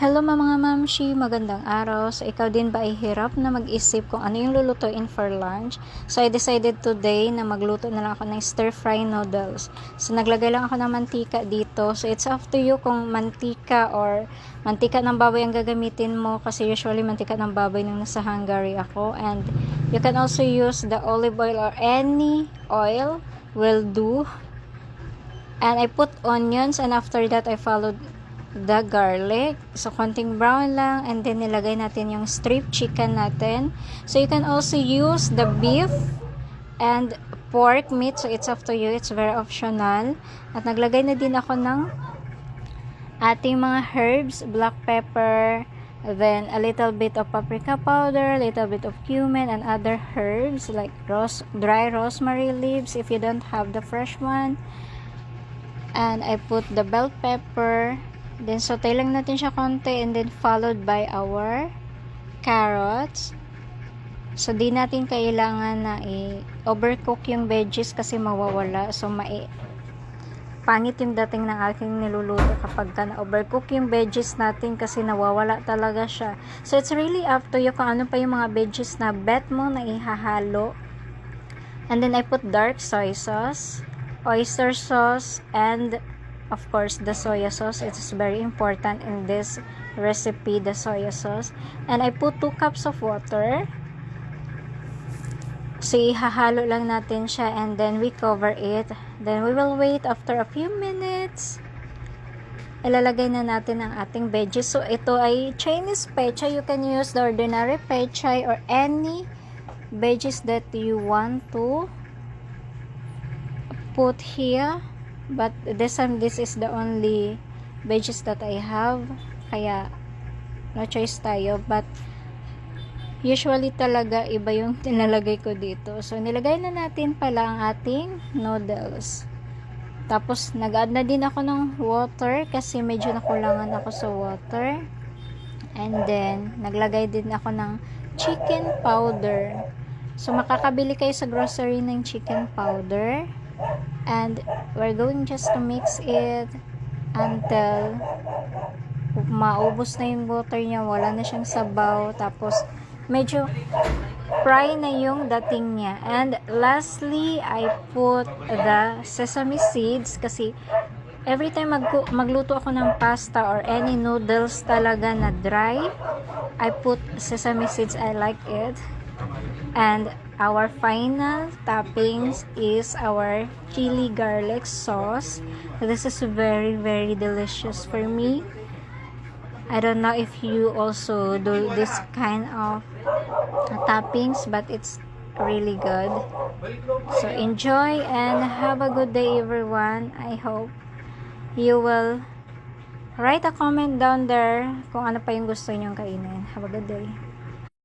Hello mga mamshi, magandang araw. So ikaw din ba ay hirap na mag-isip kung ano yung lulutuin for lunch? So I decided today na magluto na lang ako ng stir-fry noodles. So naglagay lang ako ng mantika dito. So it's up to you kung mantika or mantika ng baboy ang gagamitin mo, kasi usually mantika ng baboy nung nasa Hungary ako. And you can also use the olive oil or any oil will do. And I put onions, and after that I followed the garlic. So konting brown lang, and then nilagay natin yung strip chicken natin. So you can also use the beef and pork meat. So it's up to you. It's very optional. At naglagay na din ako ng ating mga herbs, black pepper, then a little bit of paprika powder, a little bit of cumin, and other herbs like dry rosemary leaves if you don't have the fresh one. And I put the bell pepper. Then saute lang natin siya konti, and then followed by our carrots. So di natin kailangan na i-overcook yung veggies kasi mawawala. So pangit yung dating ng aking niluluto kapag na-overcook yung veggies natin, kasi nawawala talaga siya. So it's really up to you kung ano pa yung mga veggies na bet mo na ihahalo. And then I put dark soy sauce, oyster sauce, and of course the soya sauce. It is very important in this recipe, the soya sauce. And I put 2 cups of water. So ihahalo lang natin siya, and then we cover it. Then we will wait after a few minutes. Ilalagay na natin ang ating veggies. So ito ay Chinese pechay. You can use the ordinary pechay or any veggies that you want to put here. But this time, this is the only veggies that I have, kaya no choice tayo. But usually talaga iba yung nilalagay ko dito. So nilagay na natin pala ang ating noodles. Tapos nag-add na din ako ng water kasi medyo nakulangan ako sa water. And then naglagay din ako ng chicken powder. So makakabili kayo sa grocery ng chicken powder. And we're going just to mix it until maubos na yung water niya, wala na siyang sabaw, tapos medyo fry na yung dating niya. And lastly, I put the sesame seeds, kasi every time magluto ako ng pasta or any noodles talaga na dry, I put sesame seeds. I like it. And our final toppings is our chili garlic sauce. This is very delicious for me. I don't know if you also do this kind of toppings, but it's really good. So enjoy and have a good day, everyone. I hope you will write a comment down there kung ano pa yung gusto nyong kainin. Have a good day.